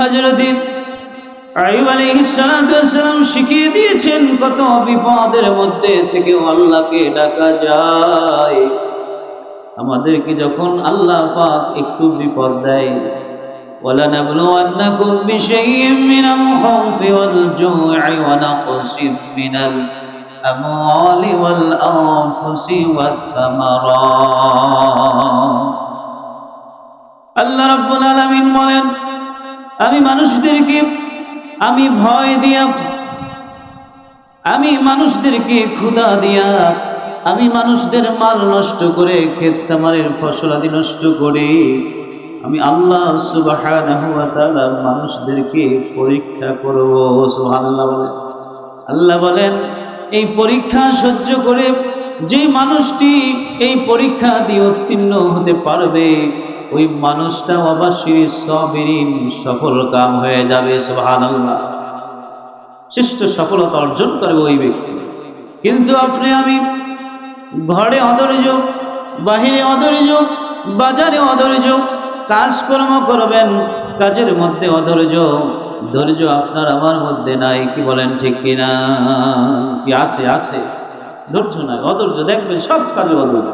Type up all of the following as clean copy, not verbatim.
হযরত আইয়ুব আলাইহিস সালাতু ওয়াস সালাম শিখিয়ে দিয়েছেন কত বিপদের মধ্যে থেকেও আল্লাহকে ডাকা যায়। আমাদেরকে যখন আল্লাহ পাক একটু বিপদ দেয়, ওয়ালানাবলুওয়ান্নাকুম বিশাইইম মিনাল খাউফি ওয়াল জু'i ওয়া নাকসিম মিনাল আমওয়ালি ওয়াল আনফুসি ওয়াত তামারাত। আল্লাহ রাব্বুল আলামিন বলেন, আমি মানুষদেরকে আমি ভয় দিয়া, আমি মানুষদেরকে ক্ষুধা দিয়া, আমি মানুষদের মাল নষ্ট করে, ক্ষেত খামারের ফসলাদি নষ্ট করে আমি আল্লাহ সুবহানাহু ওয়া তাআলা মানুষদেরকে পরীক্ষা করব। সুবহানাল্লাহ বলেন। আল্লাহ বলেন, এই পরীক্ষা সহ্য করে যে মানুষটি এই পরীক্ষা দিয়ে উত্তীর্ণ হতে পারবে, ওই মানুষটা অবশ্যই সাবিরিন, সফল কাম হয়ে যাবে। সুবহানাল্লাহ। শ্রেষ্ঠ সফলতা অর্জন করবে ওই ব্যক্তি। কিন্তু আপনি আমি ঘরে অধৈর্য, বাহিরে অধৈর্য, বাজারে অধৈর্য, কাজকর্ম করবেন, কাজের মধ্যে অধৈর্য, ধৈর্য আপনার আমার মধ্যে নাই। কি বলেন ঠিক কিনা? কি আছে? আছে ধৈর্য নাই, অধৈর্য। দেখবেন সব কাজে অধৈর্য।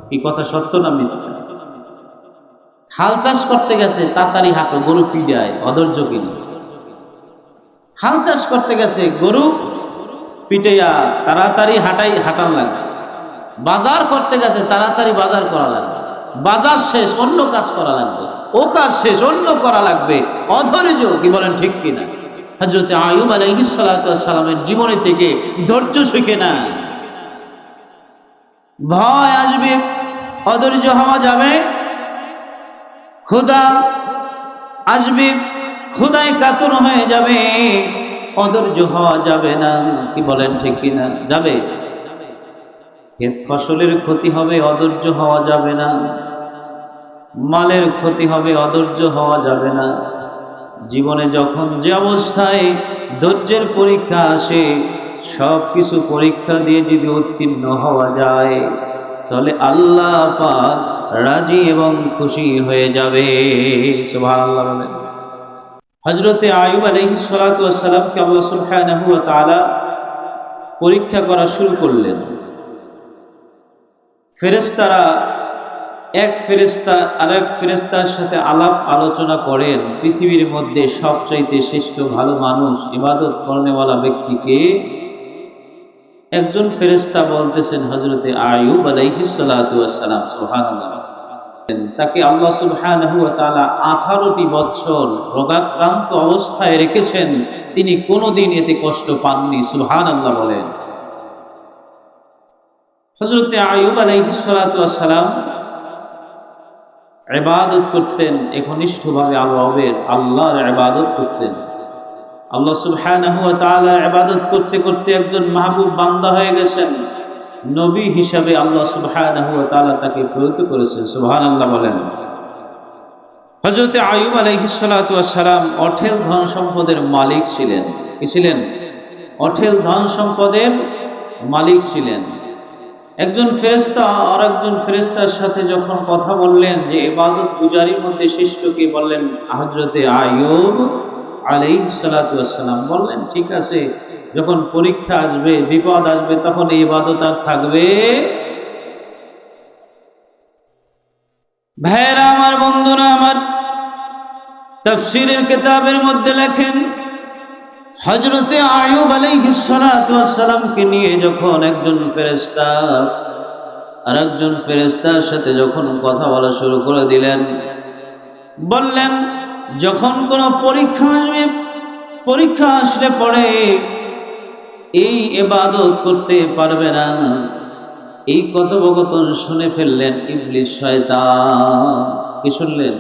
কি কথা সত্য না মিথ্যা? হাল চাষ করতে গেছে, তাড়াতাড়ি হাঁটো, গরু পিটায়, অধৈর্য কিনা? হাল চাষ করতে গেছে, গরু পিটাইয়া তাড়াতাড়ি হাঁটান লাগবে। বাজার করতে গেছে, তাড়াতাড়ি বাজার করা লাগবে। বাজার শেষ, অন্য কাজ করা লাগবে। ও কাজ শেষ, অন্য করা লাগবে। অধৈর্য। কি বলেন ঠিক কিনা? হযরত আইয়ুব আলাইহিস সালাতু ওয়াস সালামের জীবনী থেকে ধৈর্য শিখে না। ভয় আসবে, অধৈর্য হওয়া যাবে। ক্ষুধা আসবে, ক্ষুধায় কাতর হয়ে যাবে, অধৈর্য হওয়া যাবে না। কি বলেন ঠিক কিনা? যাবে। ক্ষেত ফসলের ক্ষতি হবে, অধৈর্য হওয়া যাবে না। মালের ক্ষতি হবে, অধৈর্য হওয়া যাবে না। জীবনে যখন যে অবস্থায় ধৈর্যের পরীক্ষা আসে, সব কিছু পরীক্ষা দিয়ে যদি উত্তীর্ণ হওয়া যায়, তাহলে আল্লাহ পাক রাজি এবং খুশি হয়ে যাবে। সুবহানাল্লাহ বলেন। হযরতে আইয়ুব আলাইহিস সালাতু ওয়াস সালামকে আল্লাহ সুবহানাহু ওয়া তাআলা পরীক্ষা করা শুরু করলেন। ফেরেশতারা এক ফেরেশতা আরেক ফেরেশতার সাথে আলাপ আলোচনা করেন, পৃথিবীর মধ্যে সবচাইতে শ্রেষ্ঠ ভালো মানুষ, ইবাদত করেনেওয়ালা ব্যক্তিকে। একজন ফেরেশতা বলতেছেন হযরতে আইয়ুব আলাইহিস সালাতু ওয়াস সালাম, সুবহানাল্লাহ, তাকে আল্লাহ সুবহানাহু ওয়া তাআলা 18টি বছর রোগাক্রান্ত অবস্থায় রেখেছেন, তিনি কোনোদিন এতে কষ্ট পাননি। সুবহানাল্লাহ বলেন। হযরতে আইয়ুব আলাইহিস সালাতু ওয়াস সালাম ইবাদত করতেন, একনিষ্ঠভাবে আল্লাহর ইবাদত করতেন। আল্লাহ সুবহানাহু ওয়া তাআলা ইবাদত করতে করতে একজন মাহবুব বান্দা হয়ে গেছেন। নবী হিসাবে আল্লাহ সুবহানাহু ওয়া তাআলা তাকে প্রেরিত করেছেন। সুবহানাল্লাহ বলেন। হযরত আইয়ুব আলাইহিস সালাতু ওয়াস সালাম অঢেল ধন সম্পদের মালিক ছিলেন। কি ছিলেন? অঢেল ধন সম্পদের মালিক ছিলেন। একজন ফেরেশতা আর একজন ফেরেশতার সাথে যখন কথা বললেন যে ইবাদত গুজারির মধ্যে শ্রেষ্ঠ কে, বললেন হযরতে আইয়ুব আলাইহিস সালাতু ওয়াস সালাম। বললেন ঠিক আছে, যখন পরীক্ষা আসবে, বিপদ আসবে, তখন এই ইবাদত আর থাকবে। ভাইরা আমার, বন্ধুরা আমার, তাফসীরের কিতাবের মধ্যে লেখেন হযরতে আইয়ুব আলাইহিস সালাতু ওয়াস সালামকে নিয়ে যখন একজন ফেরেশতা আর একজন ফেরেশতার সাথে যখন কথা বলা শুরু করে দিলেন, বললেন যখন কোনো পরীক্ষা আসবে, পরীক্ষা আসলে পরে এই ইবাদত করতে পারবে না। এই কথোপকথন শুনে ফেললেন ইবলিস শয়তান। কি শুনলেন?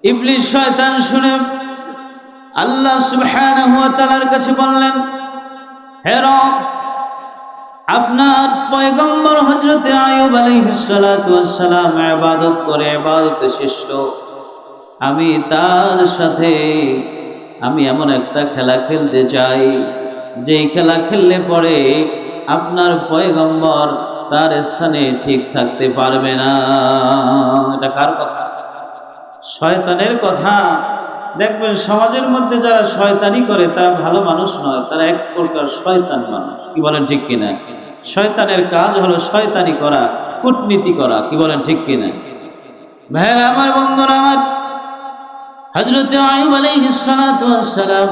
ইবলিস শয়তান শুনে আল্লাহ সুবহানাহু ওয়া তাআলার কাছে বললেন, হে রব, আপনার পয়গম্বর হযরতে আইয়ুব আলাইহিস সালাতু ওয়াস সালাম ইবাদত করে, ইবাদতে শ্রেষ্ঠ। আমি তার সাথে এমন একটা খেলা খেলতে চাই, যে খেলা খেললে পরে আপনার পয়গম্বর তার স্থানে ঠিক থাকতে পারবে না। এটা কার কথা? শয়তানের কথা। দেখবেন সমাজের মধ্যে যারা শয়তানি করে তারা ভালো মানুষ নয়, তারা এক প্রকার শয়তান মানুষ। কি বলেন ঠিক কিনা? শয়তানের কাজ হলো শয়তানি করা, কূটনীতি করা। কি বলেন ঠিক কিনা? ভাইয়েরা আমার, বন্ধুরা আমার, হযরত আইয়ুব আলাইহিস সালাতু ওয়াস সালাম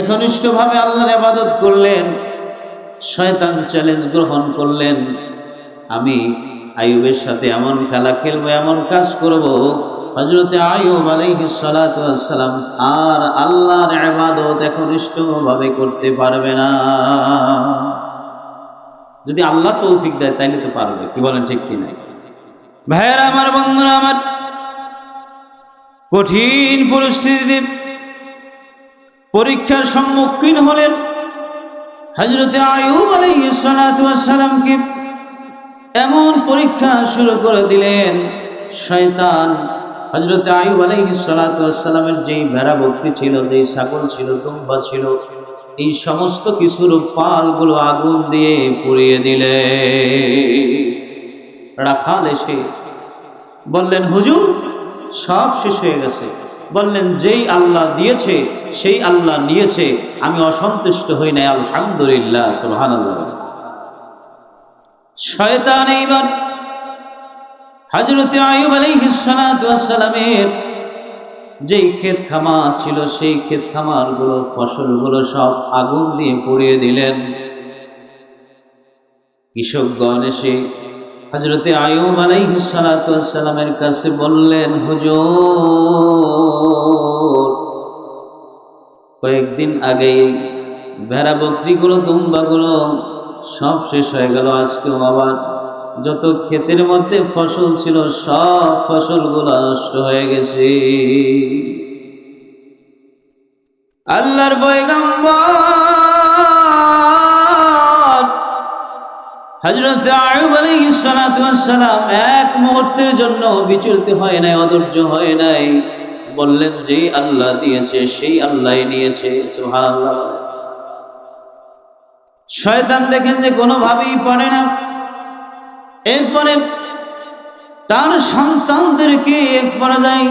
একনিষ্ঠভাবে আল্লাহর ইবাদত করলেন। শয়তান চ্যালেঞ্জ গ্রহণ করলেন, আমি আইয়ুবের সাথে এমন খেলা খেলবো, এমন কাজ করব, হযরত আইয়ুব আলাইহিস সালাতু ওয়াস সালাম আর আল্লাহর ইবাদত একনিষ্ঠভাবে করতে পারবে না। যদি আল্লাহ তৌফিক দেয় তাইলে তো পারবে। কি বলেন ঠিক কিনা? ভাইয়েরা আমার, বন্ধুরা আমার, কঠিন পরিস্থিতিতে পরীক্ষার সম্মুখীন হলেন হযরত আইয়ুব আলাইহিস সালাতু ওয়াস সালামকে। এমন পরীক্ষা শুরু করে দিলেন শয়তান। হযরত আইয়ুব আলাইহিস সালাতু ওয়াস সালামের যেই ভেড়া বকরি ছিল, যেই ছাগল ছিল, দুম্বা ছিল, এই সমস্ত কিছুর পালগুলো আগুন দিয়ে পুড়িয়ে দিলে। রাখাল এসে বললেন, হুজুর সব শেষ হয়ে গেছে। বললেন, যেই আল্লাহ দিয়েছে সেই আল্লাহ নিয়েছে, আমি অসন্তুষ্ট হই নাই, আলহামদুলিল্লাহ, সুবহানাল্লাহ। শয়তান এইবার হযরত আইয়ুব আলাইহিস সালাতু ওয়াস সালামের যেই ক্ষেত খামার ছিল, সেই ক্ষেত খামারগুলো, ফসলগুলো সব আগুন দিয়ে পুড়িয়ে দিলেন। কৃষকগণ এসে হযরত আইয়ুব আলাইহিস সালাতু ওয়াস সালামের কাছে বললেন, হুজুর কয়েকদিন আগেই ভেড়া বকরিগুলো, দুম্বাগুলো সব শেষ হয়ে গেল। আজকেও আবার যত ক্ষেতের মধ্যে ফসল ছিল সব ফসলগুলো নষ্ট হয়ে গেছে। আল্লাহর পয়গম্বর হযরত আইয়ুব আলাইহিস সালাতু ওয়াস সালাম এক মুহূর্তের জন্য বিচলিত হয় নাই, অধৈর্য হয় নাই। বললেন, যেই আল্লাহ দিয়েছে সেই আল্লাহই নিয়েছে, সুবহানাল্লাহ। শয়তান দেখেন যে কোনোভাবেই পারে না। এরপরে তার সন্তানদেরকে এক পর্যায়ে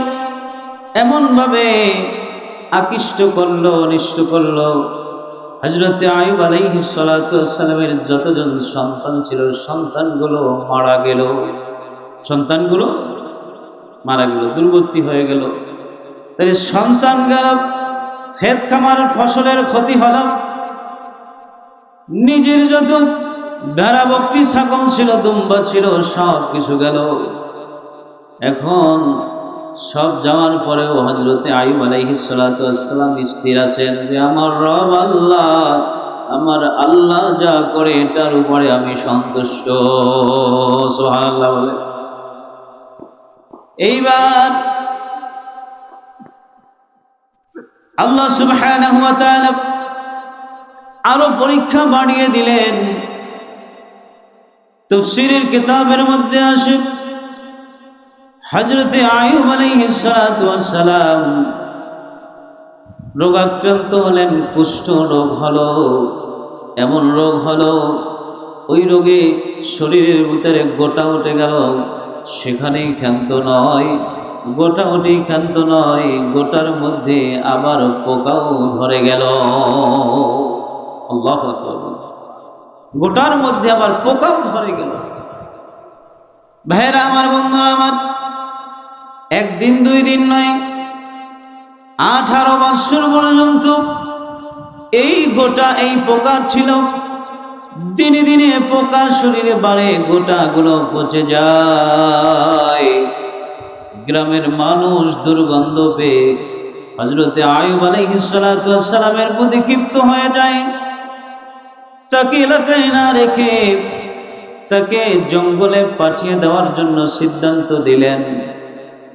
এমন ভাবে আকৃষ্ট করলো, অনিষ্ট করলো। হযরত আইয়ুব আলাইহিস সালাতু ওয়াস সালামের যতজন সন্তান ছিল, সন্তানগুলো মারা গেল। সন্তানগুলো মারা গেল, দুর্গতি হয়ে গেল। তাই সন্তান গেল, ক্ষেত খামার ফসলের ক্ষতি হলো, নিজের যত ভেড়া বকরি ছাগল ছিল, দুম্বা ছিল, সব কিছু গেল। এখন সব যাওয়ার পরেও হযরত আইয়ুব আলাইহিস সালাতু ওয়াস সালাম স্থির আছেন যে আমার রব আল্লাহ, আমার আল্লাহ যা করে এটার উপরে আমি সন্তুষ্ট, সুবহানাল্লাহ বলে। এইবার আল্লাহ সুবহানাহু ওয়া তাআলা আরো পরীক্ষা বাড়িয়ে দিলেন। তাফসীরের কিতাবের মধ্যে আসে হযরত আইয়ুব আলাইহিস সালাতু ওয়াস সালাম রোগাক্রান্ত হলেন, কুষ্ঠ রোগ হলো। এমন রোগ হলো, ওই রোগে শরীরের ভিতরে গোটা উঠে গেল। সেখানেই ক্ষান্ত নয়, গোটা উঠেই ক্ষান্ত নয়, গোটার মধ্যে আবার পোকাও ধরে গেল। আল্লাহু আকবার। গোটার মধ্যে আবার পোকাও ধরে গেল। ভাইরা আমার, বন্ধুরা আমার, একদিন দুই দিন নয়, 18 বছর পর্যন্ত এই গোটা এই পোকার ছিল। দিনে দিনে পোকা শরীরে বাড়ে, গোটাগুলো পচে যায়। গ্রামের মানুষ দুর্গন্ধ পেয়ে হযরত আইয়ুব আলাইহিস সালাতু ওয়াস সালামের প্রতি ক্ষিপ্ত হয়ে যায়। তাকে এলাকায় না রেখে তাকে জঙ্গলে পাঠিয়ে দেওয়ার জন্য সিদ্ধান্ত দিলেন।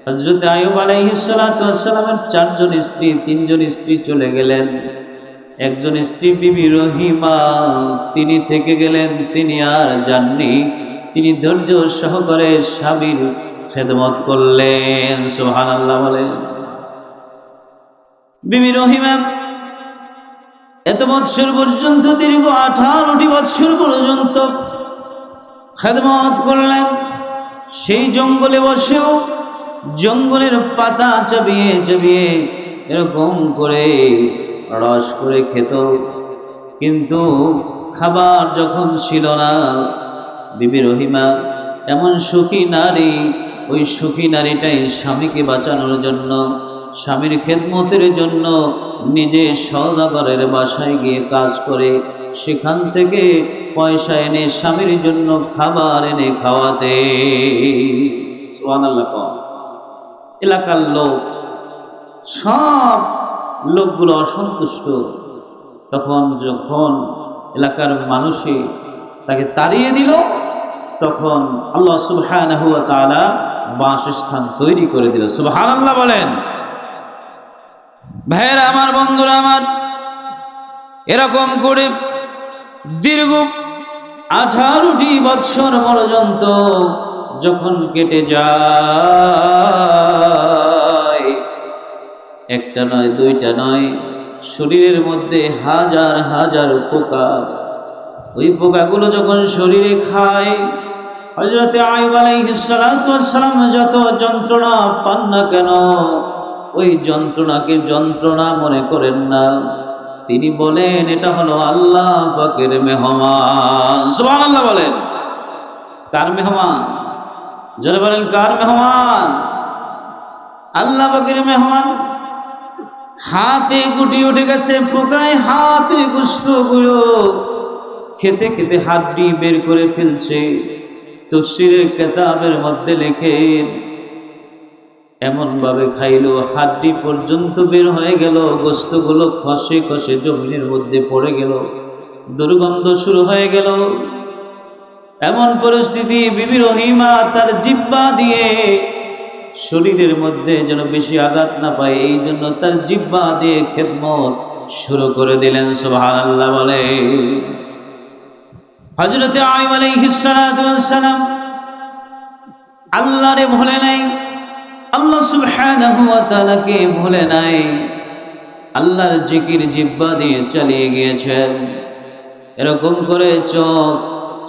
হযরত আইয়ুব আলাইহিস সালাতু ওয়াস সালামের 4 জন স্ত্রী, 3 জন স্ত্রী চলে গেলেন। একজন স্ত্রী বিবি রহিমা, তিনি থেকে গেলেন, তিনি আর যাননি। তিনি ধৈর্য সহকারে স্বামীর খেদমত করলেন, সুবহানাল্লাহ বলেন। বিবি রহিমা এত বছর পর্যন্ত, দীর্ঘ 18টি বছর পর্যন্ত খেদমত করলেন। সেই জঙ্গলে বসেও জঙ্গলের পাতা চাবিয়ে চাবিয়ে এরকম করে রস করে খেত। কিন্তু খাবার যখন ছিল না, বিবি রহিমা এমন সুখী নারী, ওই সুখী নারীটাই স্বামীকে বাঁচানোর জন্য, স্বামীর খেদমতের জন্য নিজে সওদাগরের বাসায় গিয়ে কাজ করে সেখান থেকে পয়সা এনে স্বামীর জন্য খাবার এনে খাওয়াতে। সুবহানাল্লাহ। এলাকার লোক, সব লোকগুলো অসন্তুষ্ট। তখন যখন এলাকার মানুষে তাকে তাড়িয়ে দিল, তখন আল্লাহ সুবহানাহু ওয়া তাআলা বাসস্থান তৈরি করে দিল। সুবহানাল্লাহ বলেন। ভাইয়েরা আমার, বন্ধুরা আমার, এরকম করে দীর্ঘ 18টি বছর পর্যন্ত যখন কেটে যায়, একটা নয়, দুইটা নয়, শরীরের মধ্যে হাজার হাজার পোকা। ওই পোকাগুলো যখন শরীরে খায়, হযরত আইয়ুব আলাইহিস সালাতু ওয়াস সালাম যত যন্ত্রণা পান না কেন, ওই যন্ত্রণাকে যন্ত্রণা মনে করেন না। তিনি বলেন এটা হলো আল্লাহ পাকের মেহমান। সুবহানাল্লাহ বলেন। কার মেহমান? যারা বলেন কার মেহমান? আল্লাহ পাকের মেহমান। হাতে গুটি উঠে গেছে, পোকায় হাতে গোশতগুলো খেতে খেতে হাড্ডি বের করে ফেলছে। তাফসীরের কিতাবের মধ্যে লেখে এমন ভাবে খাইলো হাড্ডি পর্যন্ত বের হয়ে গেল, গোশতগুলো খসে খসে জমিনের মধ্যে পড়ে গেল, দুর্গন্ধ শুরু হয়ে গেল। এমন পরিস্থিতি, বিবি রহিমা তার জিহ্বা দিয়ে শরীরের মধ্যে যেন বেশি আঘাত না পায়, এই জন্য তার জিহ্বা দিয়ে খেদমত শুরু করে দিলেন। সুবহানাল্লাহ বলে। হযরত আইয়ুব আলাইহিস সালাতু ওয়াস সালাম আল্লাহরে ভুলে নাই, আল্লাহ সুবহানাহু ওয়া তাআলাকে ভুলে নাই, আল্লাহর জিকির জিহ্বা দিয়ে চালিয়ে গিয়েছেন। এরকম করে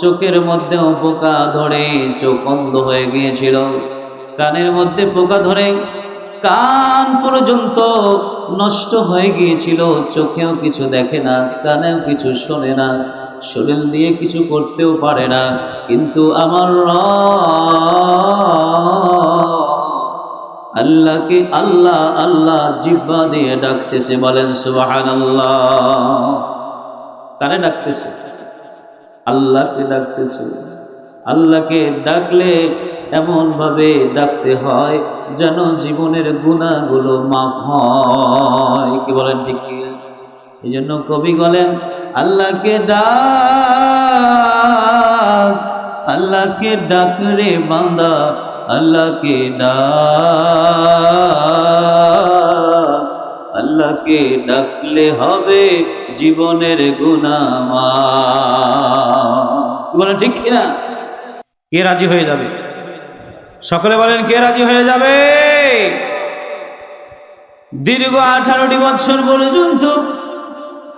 চোখের মধ্যেও পোকা ধরে চোখ অন্ধ হয়ে গিয়েছিল, কানের মধ্যে পোকা ধরে কান পর্যন্ত নষ্ট হয়ে গিয়েছিল। চোখেও কিছু দেখে না, কানেও কিছু শোনে না, শরীর দিয়ে কিছু করতেও পারে না। কিন্তু আমার আল্লাহকে আল্লাহ আল্লাহ জিহ্বা দিয়ে ডাকতেছে। বলেন সুবহানাল্লাহ। কারে ডাকতেছে? আল্লাহকে ডাকতেছে। আল্লাহকে ডাকলে এমন ভাবে ডাকতে হয় যেন জীবনের গুনাহগুলো মাফ হয়। কি বলেন? ঠিক কি? এই জন্য কবি বলেন আল্লাহকে ডাক, আল্লাহকে ডাক রে বান্দা, আল্লাহকে ডাক, আল্লাহকে ডাকলে হবে জীবনের গুনাহ মাফ। বলেন ঠিক কিনা? কে রাজি হয়ে যাবে? সকলে বলেন কে রাজি হয়ে যাবে? দীর্ঘ 18টি বছর পর্যন্ত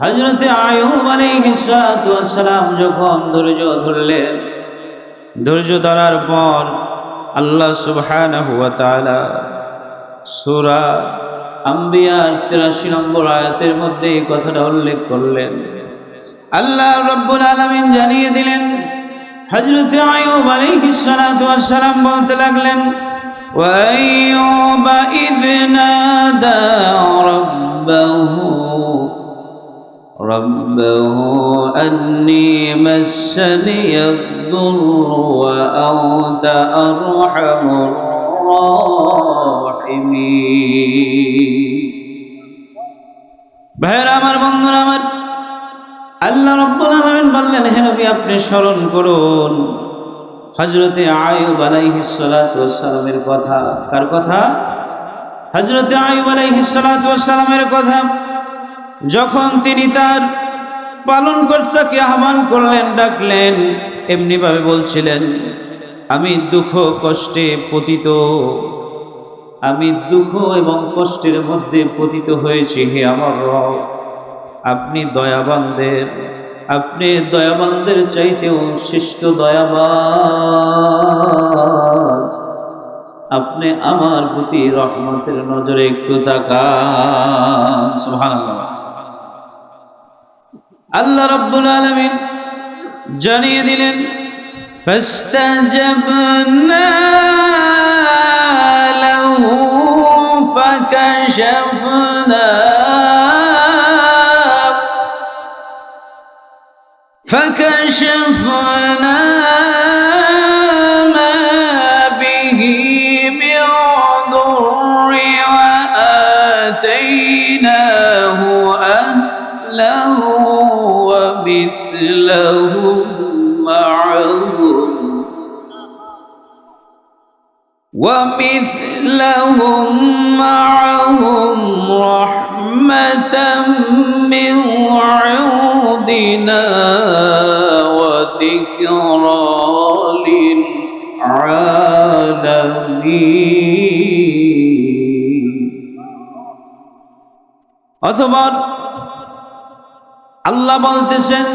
হযরত আইয়ুব আলাইহিস সালাম যখন ধৈর্য ধরলেন, ধৈর্য ধরার পর আল্লাহ সুবহানাহু ওয়া তাআলা সূরা আম্বিয়ার 83 নম্বর আয়াতের মধ্যে এই কথাটা উল্লেখ করলেন। আল্লাহ রাব্বুল আলামিন জানিয়ে দিলেন, হযরত আইয়ুব আলাইহিস সালাম বলতে লাগলেন, ওয়া আইয়ুবা ইয নাদা রাব্বাহু আন্নী মাসসানিয়াদ-দুররু ওয়া আনতা আরহামুর রাহিমিন। ভাইরা আমার, বন্ধুরা আমার, আল্লাহ রাব্বুল আলামিন বললেন, হে নবী আপনি স্মরণ করুন হযরত আইয়ুব আলাইহিস সালাতু ওয়াস সালামের কথা। কার কথা? হযরত আইয়ুব আলাইহিস সালাতু ওয়াস সালামের কথা। যখন তিনি তার পালনকর্তাকে আহ্বান করলেন, ডাকলেন, এমনি ভাবে বলছিলেন, আমি দুঃখ কষ্টে পতিত, আমি দুঃখ এবং কষ্টের মধ্যে পতিত হয়েছি। হে আমার রব, আপনি দয়াবানদের, আপনি দয়াবানদের চাইতেও শ্রেষ্ঠ দয়াবান। আপনি আমার প্রতি রহমতের নজরে একটু তাকান। সুবহানাল্লাহ। আল্লাহ রাব্বুল আলামিন জানিয়ে দিলেন, ফাস্তাজাবনা লাহু ফাকাশাফনা মা বিহি মিন দুররি ওয়া আতাইনাহু আহলাহু ওয়া মিথলাহুম معهم رحمة من عندنا وذكرى للعالمين। অথবা আল্লাহ বলতেছেন,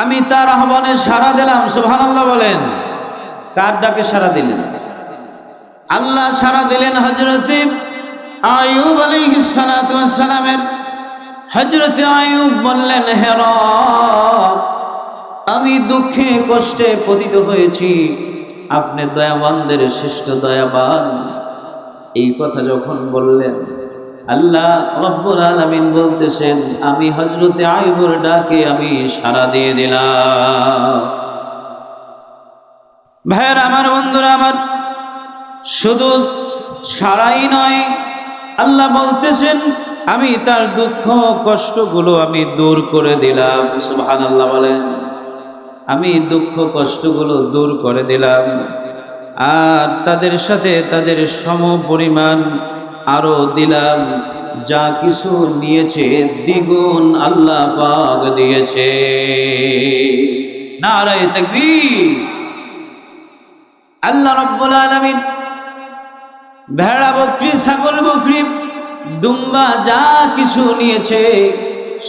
আমি তার আহ্বানে সাড়া দিলাম। সুবহানাল্লাহ বলেন। কার ডাকে সাড়া দিলেন? আল্লাহ সাড়া দিলেন হযরত আইয়ুব আলাইহিস সালাতু ওয়াস সালামের। হযরত আইয়ুব বললেন, হে রব, আমি দুঃখে কষ্টে পতিত হয়েছি, আপনি দয়াবানদের শ্রেষ্ঠ দয়াবান। এই কথা যখন বললেন, আল্লাহ রব্বুল আলামিন বলতেছেন, আমি হযরত আইয়ুবের ডাকে আমি সাড়া দিয়ে দিলাম। ভাইয়েরা আমার, বন্ধুরা আমার, শুধু সারাই নয়, আল্লাহ বলতেছেন আমি তার দুঃখ কষ্টগুলো আমি দূর করে দিলাম। সুবহানাল্লাহ বলেন। আমি দুঃখ কষ্টগুলো দূর করে দিলাম, আর তাদের সাথে তাদের সম পরিমাণ আরো দিলাম। যা কিছু নিয়েছে দ্বিগুণ আল্লাহ পাক দিয়েছে। নারায়ে তাকবীর। আল্লাহ রাব্বুল আলামিন ভেড়া বকরি ছাগল বকরি দুম্বা যা কিছু নিয়েছে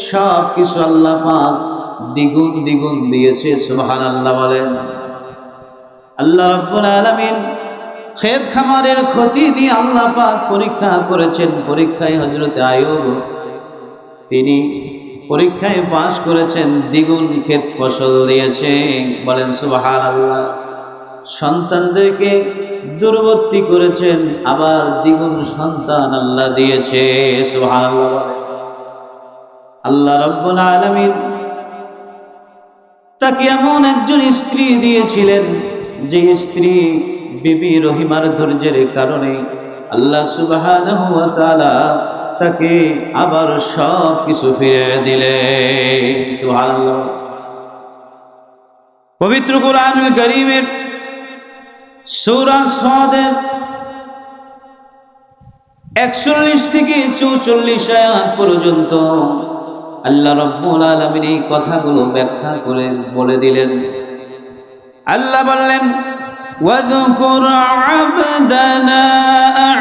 সব কিছু আল্লাহ পাক দ্বিগুণ দ্বিগুণ দিয়েছে। সুবহানাল্লাহ বলেন। আল্লাহ রাব্বুল আলামিন ক্ষেত খামারের ক্ষতি দিয়ে আল্লাহ পাক পরীক্ষা করেছেন। পরীক্ষায় হযরত আইয়ুব তিনি পরীক্ষায় পাশ করেছেন, দ্বিগুণ ক্ষেত ফসল দিয়েছে। বলেন সুবহানাল্লাহ। সন্তানদেরকে দূরবর্তী করেছেন, আবার দ্বিগুণ সন্তান আল্লাহ দিয়েছে। সুবহানাল্লাহ। আল্লাহ রাব্বুল আলামিন তাকে এমন একজন স্ত্রী দিয়েছিলেন, যে স্ত্রী বিবি রহিমার ধৈর্যের কারণে আল্লাহ সুবহানাহু ওয়া তাআলা তাকে আবার সব কিছু ফিরে দিলেন। সুবহানাল্লাহ। পবিত্র কোরআনুল কারীমের সূরা সাদের 41 থেকে 44 আয়াত পর্যন্ত আল্লাহ রাব্বুল আলামিন এই কথাগুলো ব্যাখ্যা করে বলে দিলেন। আল্লাহ বললেন, ওয়াযকুর আবদানা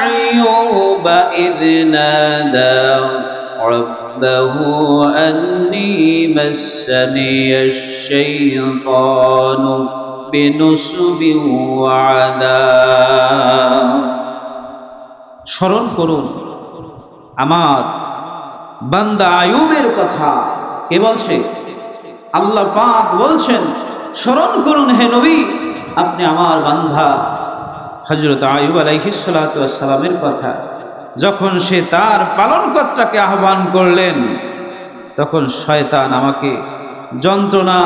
আইয়ুব ইয নাদা রাব্বাহু আন্নী মাসসানিয়াশ শাইতানু বিনুসবিন ওয়া আযাব। স্মরণ করুন আমার বান্দা আইয়ুবের কথা। কে বলছে? আল্লাহ পাক বলছেন, স্মরণ করুন হে নবী, আপনি আমার বান্দা হযরত আইয়ুব আলাইহিস সালাতু ওয়াস সালামের কথা। যখন সে তার পালনকর্তাকে আহ্বান করলেন, তখন শয়তান আমাকে যন্ত্রণা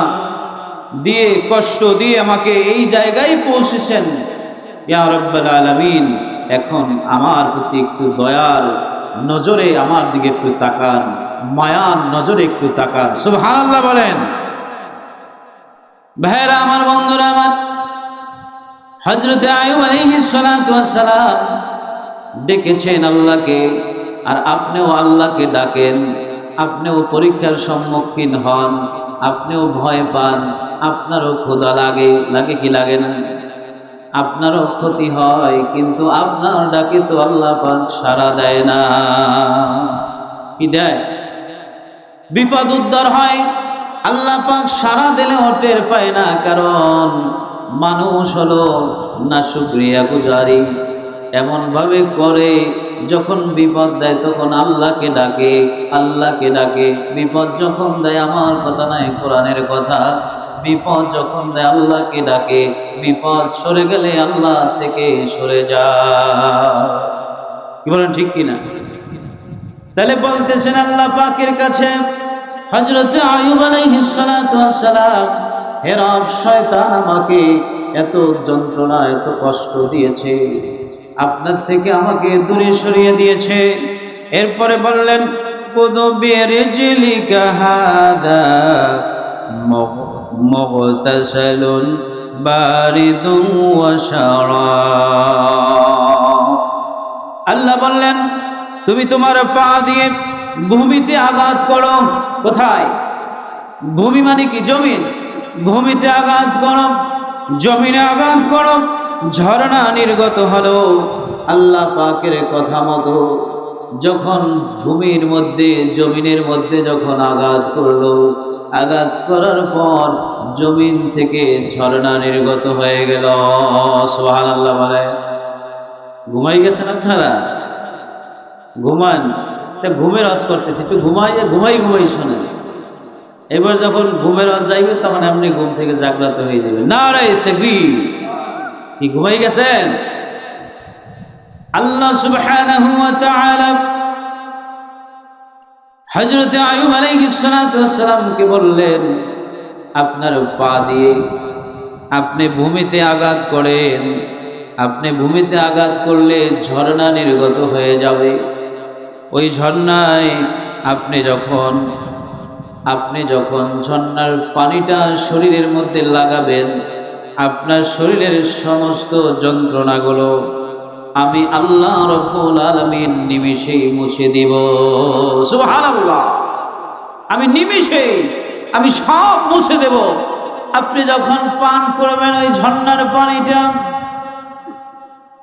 দিয়ে কষ্ট দিয়ে আমাকে এই জায়গায় পৌঁছেছেন। ইয়া রাব্বাল আলামিন, এখন আমার প্রতি একটু দয়ার নজরে আমার দিকে একটু তাকান, মায়ার নজরে একটু তাকান। সুবহানাল্লাহ বলেন। ভাইরা আমার, বন্ধুরা আমার, হযরত আইয়ুব আলাইহিস সালাতু ওয়াস সালাম ডেকেছেন আল্লাহকে, আর আপনিও আল্লাহকে ডাকেন। আপনিও পরীক্ষার সম্মুখীন হন, আপনিও ভয় পান, আপনারও ক্ষুধা লাগে, লাগে কি লাগে না? আপনারও ক্ষতি হয়, কিন্তু আপনার ডাকে তো আল্লাহ পাক সাড়া দেয় না। কি দেয়? বিপদ উদ্ধার হয়, আল্লাহ পাক সাড়া দিলেও টের পায় না, কারণ মানুষ হলো না শুকরিয়া গুজারি, এমন ভাবে করে যখন বিপদ দেয় তখন আল্লাহকে ডাকে, আল্লাহকে ডাকে। বিপদ যখন দেয় আমার কথা নাই, কোরআনের কথা। বিপদ যখন দেয় আল্লাহকে ডাকে, বিপদ সরে গেলে আল্লাহ থেকে সরে যায়। কি বলেন, ঠিক কিনা? তাহলে বলতেছেন আল্লাহ পাকের কাছে হযরত আইয়ুব আলাইহিস সালাতু ওয়াস সালাম, হে রব, শয়তান আমাকে এত যন্ত্রণা এত কষ্ট দিয়েছে, আপনার থেকে আমাকে দূরে সরিয়ে দিয়েছে। এরপরে বললেন কুদবিরজিলিকা হাদা মুগতাসালুন বারিদুন ওয়া শারাব। আল্লাহ বললেন তুমি তোমার পা দিয়ে ভূমিতে আঘাত করো। কোথায়? ভূমি মানে কি? জমিন। ভূমিতে আঘাত করো, জমিনে আঘাত করো, ঝর্ণা নির্গত হলো। আল্লাহ পাকের কথা মতো যখন ভূমির মধ্যে জমিনের মধ্যে যখন আঘাত করলো, আঘাত করার পর জমিন থেকে ঝর্ণা নির্গত হয়ে গেল। সুবহানাল্লাহ বলে। ঘুমাই গেছেন আপনারা? ঘুমান, ঘুমের রস করতেছে, একটু ঘুমাই শোনেন। এবার যখন ঘুমের রস যাইবে তখন এমনি ঘুম থেকে জাগ্রত হয়ে যাবে। নারে তাকবীর! কি ঘুমাই গেছেন? আল্লাহ সুবহানাহু ওয়া তাআলা হযরত আইয়ুব আলাইহিস সালাতু ওয়াস সালামকে বললেন আপনার পা দিয়ে আপনি ভূমিতে আঘাত করেন, আপনি ভূমিতে আঘাত করলে ঝর্ণা নির্গত হয়ে যাবে। ওই ঝর্ণায় আপনি যখন ঝর্ণার পানিটা শরীরের মধ্যে লাগাবেন, আপনার শরীরের সমস্ত যন্ত্রণাগুলো আমি আল্লাহ রাব্বুল আলামিন নিমেষেই মুছে দিব। সুবহানাল্লাহ! আমি নিমেষেই আমি সব মুছে দেব। আপনি যখন পান করবেন ওই ঝর্ণার পানিটা,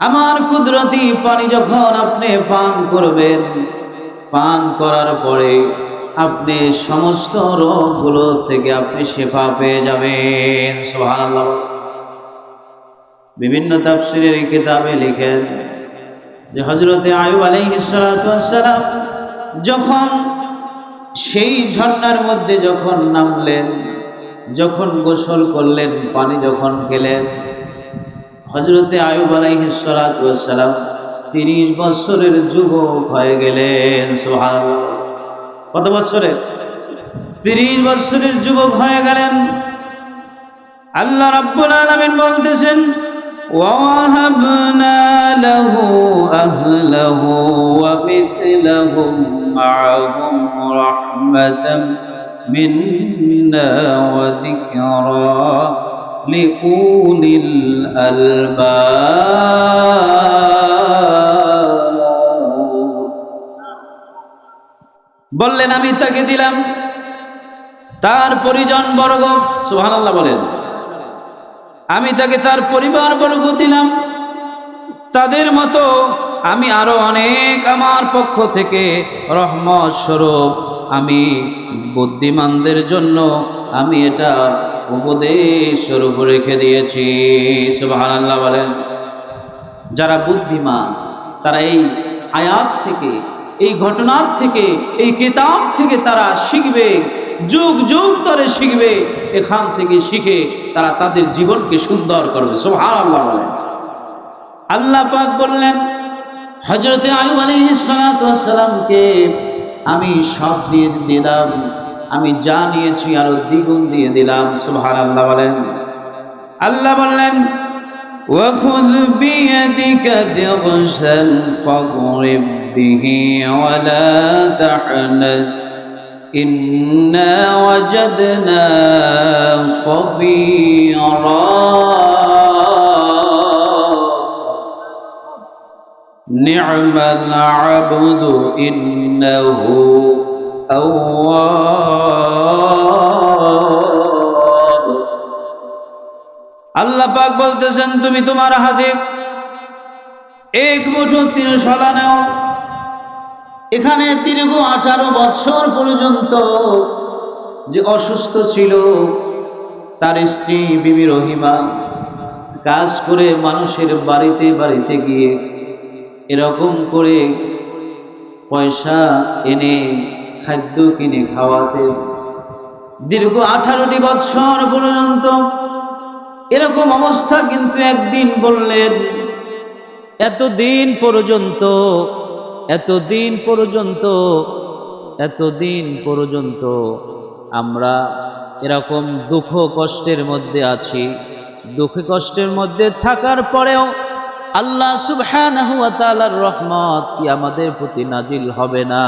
আমার কুদরতি পানি যখন আপনি পান করবেন, পান করার পরে আপনি সমস্ত রোগগুলো থেকে আপনি শিফা পেয়ে যাবেন। সুবহানাল্লাহ! বিভিন্ন তাফসীরের কিতাবে লিখেন যে হযরত আইয়ুব আলাইহিস সালাতু ওয়াস সালাম যখন সেই ঝর্ণার মধ্যে যখন নামলেন, যখন গোসল করলেন, পানি যখন খেলেন, হযরত আইয়ুব আলাইহিস সালাতু ওয়াস সালাম 30 বছরের যুবক হয়ে গেলেন। সুবহানাল্লাহ! কত বছরের? 30 বছরের যুবক হয়ে গেলেন। আল্লাহ রাব্বুল আলামিন বলতেছেন وَوَهَبْنَا لَهُ أَهْلَهُ وَمِثْلَهُم مَّعَهُمْ رَحْمَةً مِّنَّا وَذِكْرَىٰ لِأُولِي الْأَلْبَابِ। বললেন আমি তাকে দিলাম তার পরিজন বর্গ। সুবহানাল্লাহ বলেন। আমি তাকে তার পরিবার বর্গ দিলাম, তাদের মতো আমি আরো অনেক আমার পক্ষ থেকে রহমত স্বরূপ আমি বুদ্ধিমানদের জন্য আমি এটা উপদেশ স্বরূপ রেখে দিয়েছি। সুবহানাল্লাহ বলেন। যারা বুদ্ধিমান তারা এই আয়াত থেকে, এই ঘটনার থেকে, এই কিতাব থেকে তারা শিখবে, যুগ যুগ ধরে শিখবে। এখান থেকে শিখে তারা তাদের জীবনকে সুন্দর করবে। সুবহানাল্লাহ বলেন। আল্লাহ পাক বললেন হযরত আইয়ুব আলাইহিস সালাতু ওয়াস সালামকে আমি সব দিয়ে দিলাম, আমি যা নিয়েছি আরো দ্বিগুণ দিয়ে দিলাম। সুবহানাল্লাহ বলেন। আল্লাহ বললেন وَخُذْ بِيَدِكَ ضِغْثًا فَاضْرِب بِّهِ وَلَا تَحْنَثْ إِنَّا وَجَدْنَاهُ صَبِيرًا نِعْمَ الْعَبْدُ إِنَّهُ أَوَّابٌ। আল্লাহ পাক বলতেছেন তুমি তোমার হাতে এক মুঠো ত্রিশলা নাও। এখানে দীর্ঘ 18 বছর পর্যন্ত যে অসুস্থ ছিল তার স্ত্রী বিবি রহিমা, কাজ করে মানুষের বাড়িতে বাড়িতে গিয়ে এরকম করে পয়সা এনে খাদ্য কিনে খাওয়াতে। দীর্ঘ 18টি বছর পর্যন্ত এরকম অবস্থা। কিন্তু একদিন বললেন, এতদিন পর্যন্ত আমরা এরকম দুঃখ কষ্টের মধ্যে আছি। দুঃখ কষ্টের মধ্যে থাকার পরেও আল্লাহ সুবহানাহু ওয়া তাআলার রহমত কি আমাদের প্রতি নাজিল হবে না?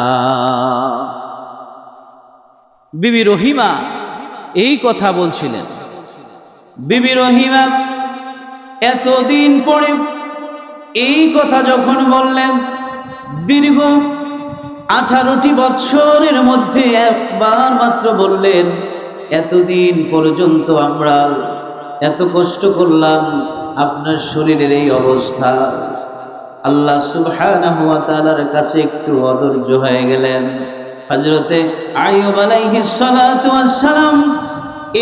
বিবি রহিমা এই কথা বলছিলেন। বিবি রহিমা এতদিন পরে এই কথা যখন বললেন, দীর্ঘ 18টি বছরের মধ্যে একবার মাত্র বললেন, এতদিন পর্যন্ত আমরা এত কষ্ট করলাম, আপনার শরীরের এই অবস্থা। আল্লাহ সুবহানাহু ওয়া তাআলার কাছে একটু অধৈর্য হয়ে গেলেন। হযরতে আইয়ুব আলাইহিস সালাতু ওয়াস সালাম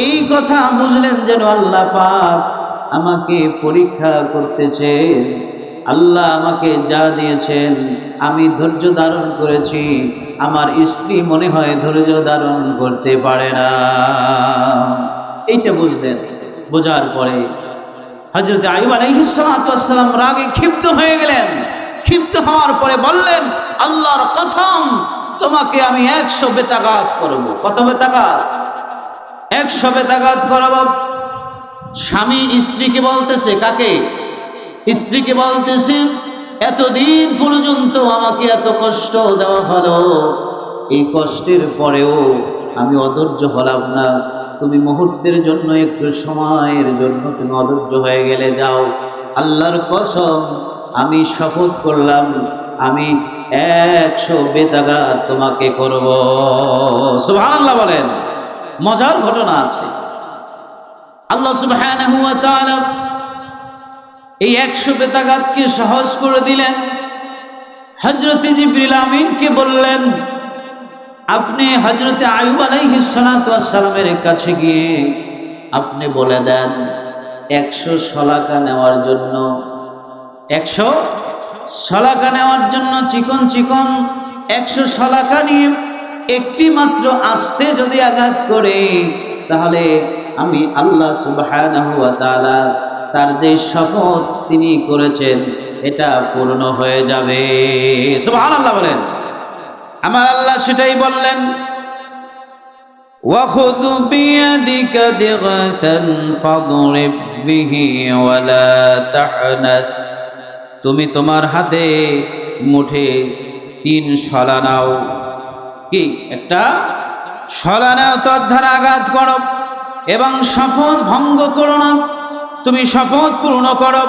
এই কথা বুঝলেন যেন আল্লাহ পাক আমাকে পরীক্ষা করতেছে। আল্লাহ আমাকে যা দিয়েছেন আমি ধৈর্য ধারণ করেছি, আমার স্ত্রী মনে হয় ধৈর্য ধারণ করতে পারে না। এইটা বুঝলেন। বোঝার পরে হযরত আইয়ুব আলাইহিস সালাতু ওয়াস সালাম রাগে ক্ষিপ্ত হয়ে গেলেন। ক্ষিপ্ত হওয়ার পরে বললেন, আল্লাহর কসম, তোমাকে আমি 100 বেতাগাত করব। কত বেতাগাত? 100 বেতাগাত করব। স্বামী স্ত্রীকে বলতেছে, কাকে? স্ত্রীকে বলতেছে, এতদিন পর্যন্ত আমাকে এত কষ্ট দেওয়া হলো, এই কষ্টের পরেও আমি অধৈর্য হলাম না। তুমি মুহূর্তের জন্য, একটু সময়ের জন্য তুমি অধৈর্য হয়ে গেলে, যাও। আল্লাহর কসম, আমি শপথ করলাম আমি 100 বেতাগাত তোমাকে করব। সুবহানাল্লাহ বলেন। মজার ঘটনা আছে। আল্লাহ সুবহানাহু ওয়া তাআলা এই 100 বেতাগাতকে সহজ করে দিলেন। হযরত জিবরিল আমিনকে বললেন, আপনি হযরতে আইয়ুব আলাইহিস সালাতু ওয়াস সালামের কাছে গিয়ে আপনি বলে দেন 100 শলাকা নেওয়ার জন্য, 100 শলাকা নেওয়ার জন্য, চিকন চিকন 100 শলাকা নিয়ে একটি মাত্র আস্তে যদি আঘাত করে, তাহলে আমি আল্লাহ সুবহানাহু ওয়া তাআলা তার যে শপথ তিনি করেছেন এটা পূর্ণ হয়ে যাবে। সুবহানাল্লাহ বলেন। আমার আল্লাহ সেটাই বললেন, وَخُذْ بِيَدِكَ ضِغْثًا فَاضْرِبْ بِهِ وَلَا تَحْنَثْ। তুমি তোমার হাতে মুঠে 3 শলা নাও। কি? একটা শলা নাও, তার দ্বারা আঘাত করো এবং শপথ ভঙ্গ করো না। তুমি শপথ পূর্ণ করো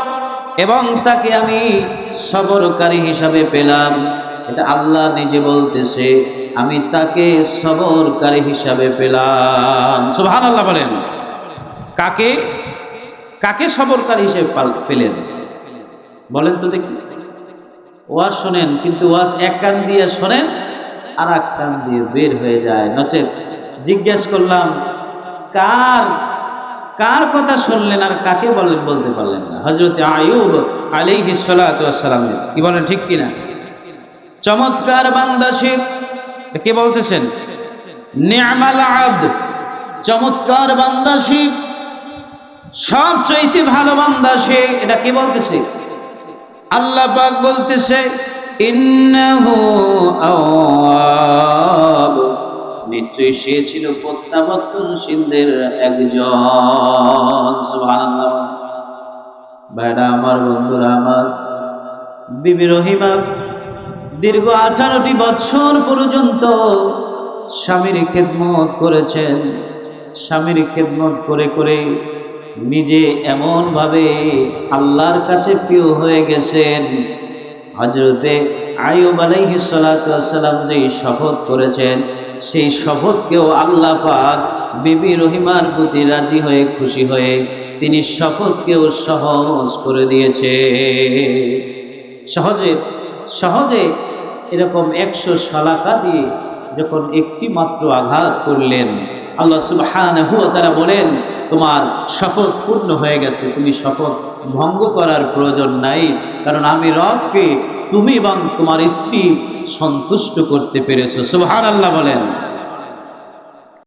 এবং তাকে আমি সবরকারী হিসাবে পেলাম। এটা আল্লাহ নিজে বলতেছে, আমি তাকে সবরকারী হিসাবে পেলাম। সুবহানাল্লাহ বলেন। কাকে? কাকে সবরকারী হিসেবে পেলেন বলেন তো দেখি। ওয়াজ শোনেন, কিন্তু ওয়াজ এক কান দিয়ে শোনেন আর এক কান দিয়ে বের হয়ে যায়। নচেত জিজ্ঞেস করলাম, কার কথা শুনলেন আর কাকে বলেন বলতে পারলেন না। হযরত আইয়ুব আলাইহিস সালাতু ওয়াস সালাম, কি বলেন ঠিক কিনা? চমৎকার বান্দা সে। কে বলতেছেন? নি'মাল আবদ, চমৎকার বান্দা সে, সবচেয়ে ভালো বান্দা সে। এটা কে বলতেছে? আল্লাহ পাক বলতেছে, ইন্নাহু আওয়াব, নিশ্চয়ই সে ছিল প্রত্যাবর্তনশীলদের একজন। সুবহানাল্লাহ। ভাইরা আমার, বন্ধুরা আমার, বিবি রহিমা দীর্ঘ 18টি বছর পর্যন্ত স্বামীর খেদমত করেছেন। স্বামীর খেদমত করে করে নিজে এমন ভাবে আল্লাহর কাছে প্রিয় হয়ে গেছেন। হযরতে আইয়ুব আলাইহিস সালাতু ওয়াস সালাম যে শপথ করেছেন, সেই শপথকেও আল্লাহ পাক বিবি রহিমার প্রতি রাজি হয়ে, খুশি হয়ে তিনি শপথকেও সহজ করে দিয়েছে। সহজে সহজে এরকম 100 শলাকা দিয়ে যখন একটি মাত্র আঘাত করলেন, আল্লাহ সুবহানাহু ওয়া তাআলা বলেন, তোমার শপথ পূর্ণ হয়ে গেছে, তুমি শপথ ভঙ্গ করার প্রয়োজন নাই, কারণ আমি রবকে তুমি এবং তোমার স্ত্রী সন্তুষ্ট করতে পেরেছো। সুবহানাল্লাহ বলেন।